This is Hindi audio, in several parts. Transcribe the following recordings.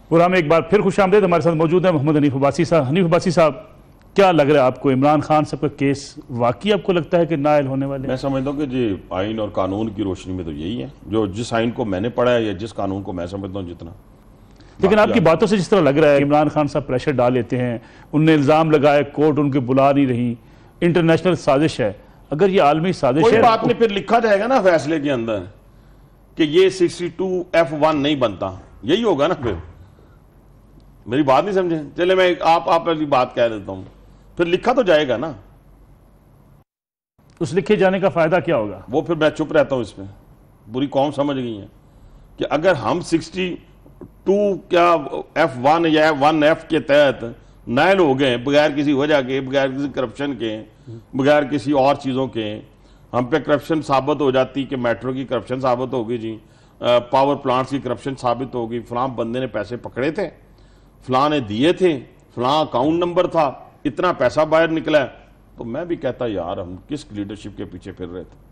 प्रोग्राम में एक बार फिर खुश आमदेद। हमारे साथ मौजूद है मोहम्मद हनीफ अब्बासी साहब। हनीफ अब्बासी साहब, क्या लग रहा है आपको, इमरान खान साहब का केस वाकई आपको लगता है कि नाइल होने वाले? मैं समझता हूँ कि जी आइन और कानून की रोशनी में तो यही है, जो जिस आइन को मैंने पढ़ा है या जिस कानून को मैं समझता हूँ जितना। लेकिन आपकी बातों से जिस तरह लग रहा है इमरान खान साहब प्रेशर डाल लेते हैं, उनने इल्ज़ाम लगाया, कोर्ट उनके बुला नहीं रही, इंटरनेशनल साजिश है। अगर ये आलमी साजिश है, कोई बात नहीं, फिर लिखा जाएगा ना फैसले के अंदर कि ये 62F1 नहीं बनता, यही होगा ना। फिर मेरी बात नहीं समझे? चले मैं आप वाली बात कह देता हूं, फिर लिखा तो जाएगा ना। उस लिखे जाने का फायदा क्या होगा? वो फिर मैं चुप रहता हूं। इसमें पूरी कौम समझ गई है कि अगर हम 62 क्या F1 या 1F के तहत नाइल हो गए बगैर किसी वजह के, बगैर किसी करप्शन के, बगैर किसी और चीज़ों के, हम पे करप्शन साबित हो जाती कि मेट्रो की करप्शन साबित होगी जी, पावर प्लांट्स की करप्शन साबित होगी, फलां बंदे ने पैसे पकड़े थे, फलां ने दिए थे, फलां अकाउंट नंबर था, इतना पैसा बाहर निकला, तो मैं भी कहता यार हम किस लीडरशिप के पीछे फिर रहे थे।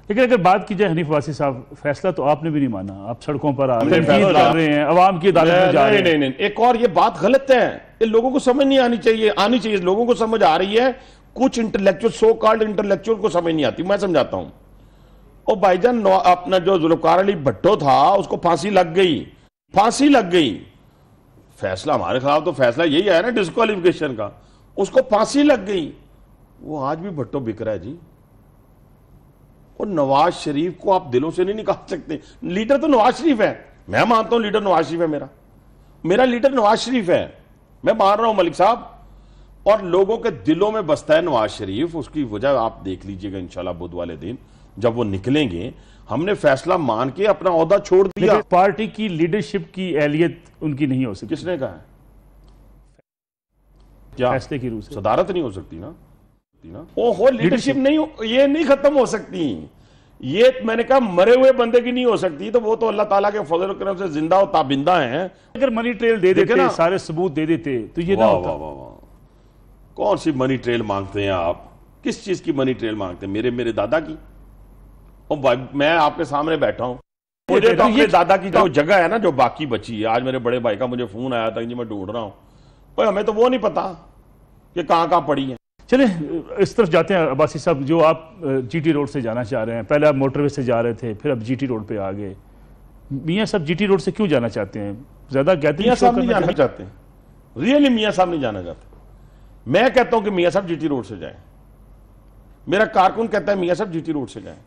लेकिन अगर बात की जाए हनीफ अब्बासी साहब, फैसला तो आपने भी नहीं माना, आप सड़कों पर आ रहे हैं, अवाम की अदालत में जा रहे हैं। नहीं, एक और ये बात गलत है, ये लोगों को समझ नहीं आनी चाहिए, लोगों को समझ आ रही है, कुछ इंटेलेक्चुअल, सो कॉल्ड इंटेलेक्चुअल को समझ नहीं आती। मैं समझाता हूं। और भाईजान अपना जो जुल्फ़िकार अली भट्टो था उसको फांसी लग गई। फैसला हमारे खिलाफ तो फैसला यही आया ना डिस्क्वालिफिकेशन का, उसको फांसी लग गई। वो आज भी भट्टो बिक रहा है जी। और नवाज शरीफ को आप दिलों से नहीं निकाल सकते। लीडर तो नवाज शरीफ है, मैं मानता हूं लीडर नवाज शरीफ है, मेरा लीडर नवाज शरीफ है, मैं मान रहा हूं मलिक साहब। और लोगों के दिलों में बसता है नवाज शरीफ। उसकी वजह आप देख लीजिएगा इंशाल्लाह बुध वाले दिन जब वो निकलेंगे। हमने फैसला मान के अपना ओहदा छोड़ दिया। पार्टी की लीडरशिप की एहलियत उनकी नहीं हो सकती। किसने कहा है? क्या फैसले की रूह से सदारत नहीं हो सकती ना? ओहो, लीडरशिप नहीं, ये नहीं खत्म हो सकती। ये मैंने कहा मरे हुए बंदे की नहीं हो सकती, तो वो तो अल्लाह ताला के फजल करम से जिंदा और ताबिंदा हैं। अगर मनी ट्रेल दे देते, सारे सबूत दे देते तो ये ना होता। कौन सी मनी ट्रेल मांगते हैं आप? किस चीज की मनी ट्रेल मांगते हैं? मेरे दादा की? और मैं आपके सामने बैठा हूं, मुझे तो अपने दादा की जो जगह है ना जो बाकी बची है। आज मेरे बड़े भाई का मुझे फोन आया था जी मैं ढूंढ रहा हूं, पर हमें तो वो नहीं पता कि कहां पड़ी है। चले इस तरफ जाते हैं अब्बासी साहब, जो आप जीटी रोड से जाना चाह रहे हैं, पहले आप मोटरवे से जा रहे थे, फिर अब जीटी रोड पे आ गए। मियां साहब जीटी रोड से क्यों जाना चाहते हैं? ज्यादा कहते मियां साहब नहीं जाना चाहते, रियली मियां साहब नहीं जाना चाहते। मैं कहता हूं कि मियां साहब जीटी रोड से जाएं। मेरा कारकुन कहता है मियां साहब जीटी रोड से जाएं,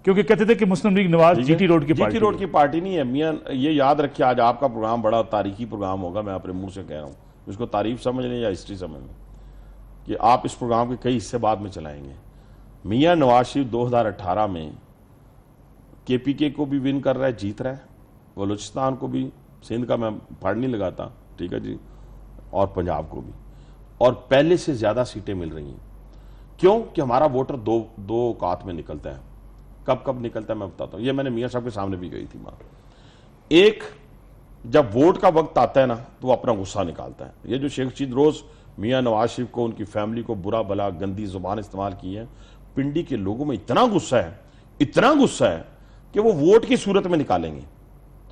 क्योंकि कहते थे कि मुस्लिम लीग नवाज जीटी रोड की पार्टी नहीं है। मियां ये याद रखिए, आज आपका प्रोग्राम बड़ा तारीखी प्रोग्राम होगा, मैं अपने मुंह से कह रहा हूं, उसको तारीफ समझ लें या हिस्ट्री समझ लें, कि आप इस प्रोग्राम के कई हिस्से बाद में चलाएंगे। मियां नवाज शरीफ 2018 में केपीके को भी विन कर रहा है, जीत रहा है, बलूचिस्तान को भी, सिंध का मैं फाड़ नहीं लगाता, ठीक है जी, और पंजाब को भी, और पहले से ज्यादा सीटें मिल रही हैं। क्यों? कि हमारा वोटर दो औकात में निकलता है। कब निकलता है मैं बताता हूं। ये मैंने मियां साहब के सामने भी गई थी मां। एक, जब वोट का वक्त आता है ना तो वो अपना गुस्सा निकालता है। ये जो शेख रशीद रोज मियां नवाज शरीफ को, उनकी फैमिली को बुरा भला गंदी जुबान इस्तेमाल की है, पिंडी के लोगों में इतना गुस्सा है कि वो वोट की सूरत में निकालेंगे।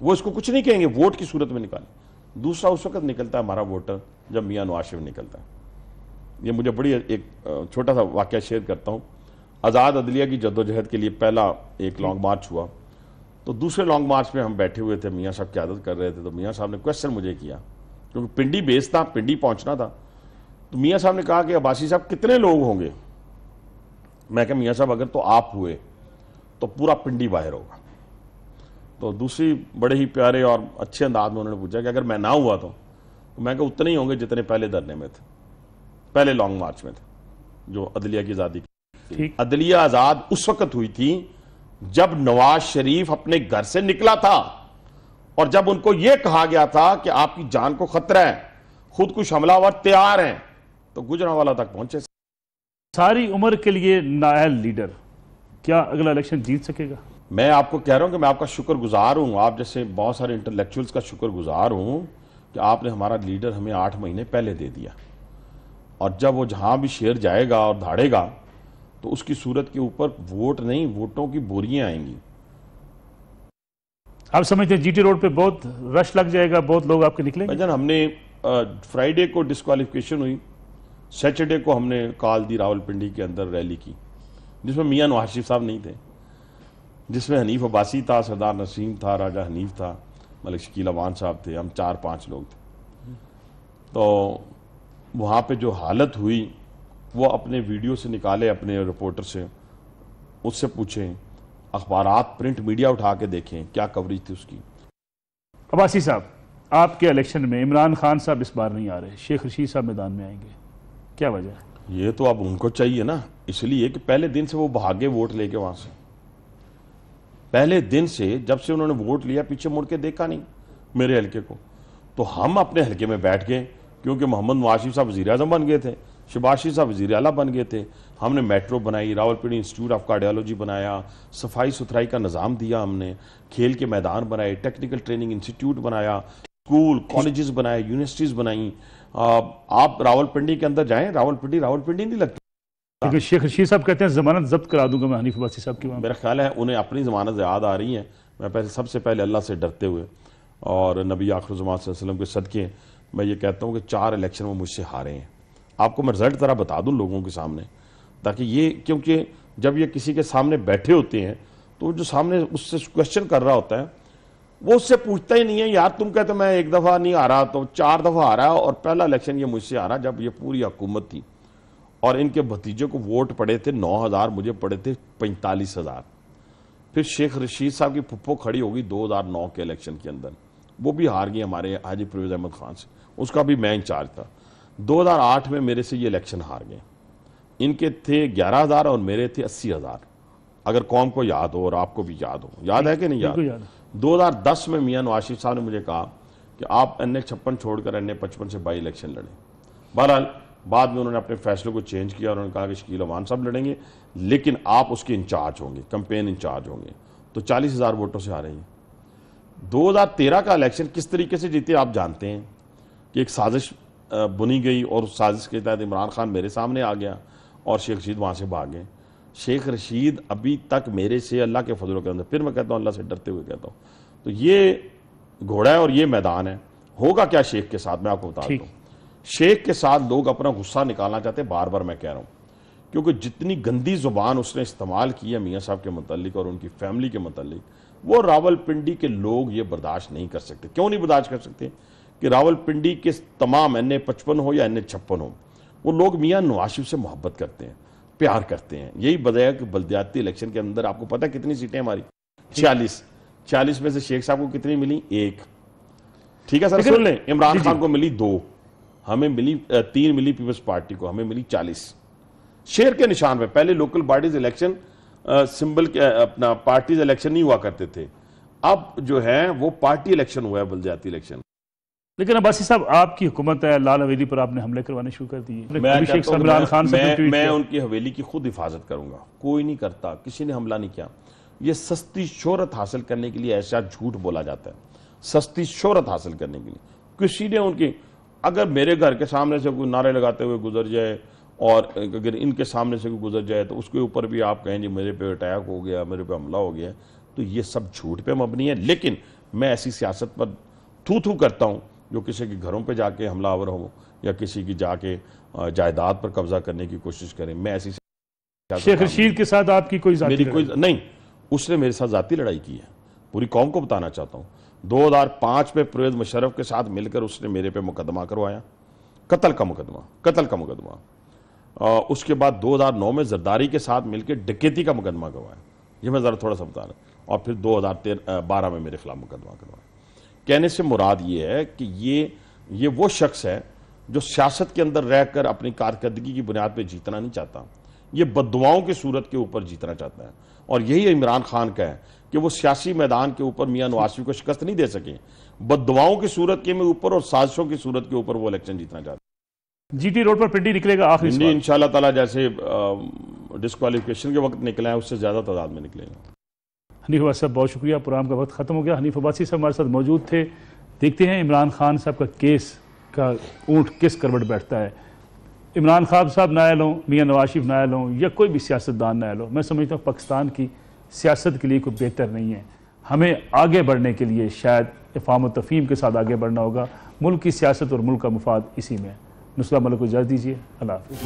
वो इसको कुछ नहीं कहेंगे, वोट की सूरत में निकालें। दूसरा उस वक्त निकलता है हमारा वोटर जब मियां नवाज शरीफ निकलता है। ये मुझे बड़ी एक छोटा सा वाकया शेयर करता हूं। आज़ाद अदलिया की जद्दोजहद के लिए पहला एक लॉन्ग मार्च हुआ, तो दूसरे लॉन्ग मार्च में हम बैठे हुए थे, मियां साहब क़यादत कर रहे थे, तो मियां साहब ने क्वेश्चन मुझे किया, क्योंकि पिंडी बेस था, पिंडी पहुंचना था। तो मियां साहब ने कहा कि अब्बासी साहब कितने लोग होंगे? मैं कहा मियां साहब अगर तो आप हुए तो पूरा पिंडी बाहर होगा। तो दूसरी बड़े ही प्यारे और अच्छे अंदाज में उन्होंने पूछा कि अगर मैं ना हुआ तो मैं कहा उतने ही होंगे जितने पहले धरने में थे, पहले लॉन्ग मार्च में थे, जो अदलिया की आज़ादी की। अदलिया आज़ाद उस वक्त हुई थी जब नवाज शरीफ अपने घर से निकला था, और जब उनको यह कहा गया था कि आपकी जान को खतरा है, खुदकुश हमलावर तैयार हैं, तो गुजरांवाला तक पहुंचे। सारी उम्र के लिए नाअहल लीडर क्या अगला इलेक्शन जीत सकेगा? मैं आपको कह रहा हूं कि मैं आपका शुक्रगुजार हूं, आप जैसे बहुत सारे इंटेलेक्चुअल्स का शुक्रगुजार हूं कि आपने हमारा लीडर हमें 8 महीने पहले दे दिया। और जब वो जहां भी शेर जाएगा और धाड़ेगा तो उसकी सूरत के ऊपर वोट नहीं, वोटों की बोरियां आएंगी। आप समझते हैं जीटी रोड पे बहुत रश लग जाएगा, बहुत लोग आपके निकलेंगे? भाईजान, हमने फ्राइडे को डिस्क्वालिफिकेशन हुई, सैटरडे को हमने कॉल दी रावलपिंडी के अंदर रैली की, जिसमें मियां नवाज शरीफ साहब नहीं थे, जिसमें हनीफ अब्बासी था, सरदार नसीम था, राजा हनीफ था, मलिक शकील अवान साहब थे, हम 4-5 लोग थे। तो वहाँ पे जो हालत हुई वो अपने वीडियो से निकाले, अपने रिपोर्टर से, उससे पूछें, अखबारात प्रिंट मीडिया उठा के देखें क्या कवरेज थी उसकी। अब्बासी साहब, आपके इलेक्शन में इमरान खान साहब इस बार नहीं आ रहे, शेख रशीद साहब मैदान में आएंगे, क्या वजह है? ये तो अब उनको चाहिए ना, इसलिए कि पहले दिन से वो भागे वोट लेके वहां से। पहले दिन से जब से उन्होंने वोट लिया पीछे मुड़ के देखा नहीं मेरे हल्के को। तो हम अपने हल्के में बैठ गए, क्योंकि मोहम्मद नवाज शरीफ साहब वज़ीर आज़म बन गए थे, शहबाज शरीफ साहब वज़ीर आला बन गए थे। हमने मेट्रो बनाई, रावलपिंडी इंस्टीट्यूट ऑफ कार्डियोलॉजी बनाया, सफाई सुथराई का निज़ाम दिया हमने, खेल के मैदान बनाए, टेक्निकल ट्रेनिंग इंस्टीट्यूट बनाया, स्कूल कॉलेजेस बनाए, यूनिवर्सिटीज़ बनाई। आप रावलपिंडी के अंदर जाएं, रावलपिंडी नहीं लगती। लेकिन शेख रशीद साहब कहते हैं जमानत जब्त करा दूंगा मैं हनीफ अब्बासी साहब की। मेरा ख्याल है उन्हें अपनी जमानत याद आ रही है। मैं सबसे पहले अल्लाह से डरते हुए और नबी आखिर ज़मान सल्लल्लाहु अलैहि वसल्लम के सदके मैं ये कहता हूँ कि 4 इलेक्शन में मुझसे हारे हैं। आपको मैं रिजल्ट ज़रा बता दूँ लोगों के सामने, ताकि ये, क्योंकि जब ये किसी के सामने बैठे होते हैं तो जो सामने उससे क्वेश्चन कर रहा होता है वो उससे पूछता ही नहीं है, यार तुम कहते मैं 1 दफ़ा नहीं आ रहा तो 4 दफ़ा आ रहा है, और पहला इलेक्शन ये मुझसे आ रहा जब ये पूरी हुकूमत थी और इनके भतीजे को वोट पड़े थे 9,000, मुझे पड़े थे 45,000। फिर शेख रशीद साहब की पुप्पो खड़ी होगी 2009 के इलेक्शन के अंदर, वो भी हार गई हमारे हाजी परवेज अहमद खान से, उसका भी मैं इंचार्ज था। 2008 में मेरे से ये इलेक्शन हार गए, इनके थे 11,000 और मेरे थे 80,000, अगर कौम को याद हो और आपको भी याद हो। याद है कि नहीं याद? 2010 में मियां नवाज शरीफ साहब ने मुझे कहा कि आप NA-56 छोड़कर NA-55 से बाई इलेक्शन लड़ें। बहरहाल बाद में उन्होंने अपने फैसले को चेंज किया और उन्होंने कहा कि शकील अवान साहब लड़ेंगे, लेकिन आप उसके इंचार्ज होंगे, कैंपेन इंचार्ज होंगे। तो 40,000 वोटों से आ रही हैं। 2013 का इलेक्शन किस तरीके से जीते आप जानते हैं कि एक साजिश बुनी गई और उस साजिश के तहत इमरान खान मेरे सामने आ गया और शेख रशीद वहाँ से भाग गए। शेख रशीद अभी तक मेरे से अल्लाह के फजलों के अंदर, फिर मैं कहता हूँ अल्लाह से डरते हुए कहता हूँ, तो ये घोड़ा है और ये मैदान है। होगा क्या शेख के साथ मैं आपको बता दूँ। शेख के साथ लोग अपना गुस्सा निकालना चाहते, बार बार मैं कह रहा हूँ, क्योंकि जितनी गंदी जुबान उसने इस्तेमाल की है मियाँ साहब के मुतालिक और उनकी फैमिली के मुतालिक, वो रावलपिंडी के लोग ये बर्दाश्त नहीं कर सकते। क्यों नहीं बर्दाश्त कर सकते? कि रावलपिंडी के तमाम NA-55 हो या NA-56 हो, वो लोग मियाँ नवाज शरीफ से मोहब्बत करते हैं, प्यार करते हैं। यही वजह है कि बल्दियाती इलेक्शन के अंदर आपको पता है कितनी सीटें हमारी? 40 में से शेख साहब को कितनी मिली? 1। ठीक है सर, सुन लें, इमरान खान को मिली 2, हमें मिली 3 मिली पीपल्स पार्टी को, हमें मिली 40। शेर के निशान पे पहले लोकल बॉडीज इलेक्शन सिंबल के अपना पार्टीज इलेक्शन नहीं हुआ करते थे, अब जो है वो पार्टी इलेक्शन हुआ है, बल्दियाती इलेक्शन। लेकिन अब्बासी साहब आपकी हुकूमत है, लाल हवेली पर आपने हमले करवाने शुरू कर दिए। मैं उनकी हवेली की खुद हिफाजत करूंगा, कोई नहीं करता, किसी ने हमला नहीं किया। ये सस्ती शोहरत हासिल करने के लिए ऐसा झूठ बोला जाता है, सस्ती शोहरत हासिल करने के लिए। किसी ने उनकी, अगर मेरे घर के सामने से कोई नारे लगाते हुए गुजर जाए और अगर इनके सामने से कोई गुजर जाए तो उसके ऊपर भी आप कहें जी मेरे पे अटैक हो गया, मेरे पे हमला हो गया, तो ये सब झूठ पे मबनी है। लेकिन मैं ऐसी सियासत पर थू करता हूँ जो किसी के घरों पे जाके हमलावर हो या किसी की जाके जायदाद पर कब्जा करने की कोशिश करें। मैं ऐसी शेख रशीद के साथ आपकी कोई नहीं, उसने मेरे साथ जाती लड़ाई की है, पूरी कौम को बताना चाहता हूँ। 2005 में परवेज मुशर्रफ के साथ मिलकर उसने मेरे पे मुकदमा करवाया, कत्ल का मुकदमा। उसके बाद 2009 में जरदारी के साथ मिलकर डकैती का मुकदमा करवाया, ये मैं ज़रा थोड़ा सा बता रहा हूँ। और फिर 2012 में मेरे खिलाफ मुकदमा करवाया। कहने से मुराद ये है कि ये वो शख्स है जो सियासत के अंदर रहकर अपनी कारकर्दगी की बुनियाद पर जीतना नहीं चाहता, ये बद्दुआओं की सूरत के ऊपर जीतना चाहता है। और यही इमरान खान का है कि वो सियासी मैदान के ऊपर मियां नवाज शरीफ को शिकस्त नहीं दे सके, बद्दुआओं की सूरत के ऊपर और साजिशों की सूरत के ऊपर वो इलेक्शन जीतना चाहते हैं। जीटी रोड पर पिंडी निकलेगा आखिरी इंशाल्लाह ताला, जैसे डिस्क्वालिफिकेशन के वक्त निकला है उससे ज्यादा तादाद में निकलेगा। हनीफ अब्बासी साहब बहुत शुक्रिया, प्रोग्राम का वक्त खत्म हो गया। हनीफ अब्बासी साहब हमारे साथ मौजूद थे। देखते हैं इमरान खान साहब का केस का ऊँट किस करवट बैठता है। इमरान खान साहब नायल हों, मियां नवाज शरीफ नायल हों या कोई भी सियासतदान नायल हो, मैं समझता हूँ पाकिस्तान की सियासत के लिए कोई बेहतर नहीं है। हमें आगे बढ़ने के लिए शायद इफ़ाम और तफ़हीम के साथ आगे बढ़ना होगा। मुल्क की सियासत और मुल्क का मुफाद इसी में है। नुसरत मलिक को इजाज़त दीजिए। अल्लाह हाफ़िज़।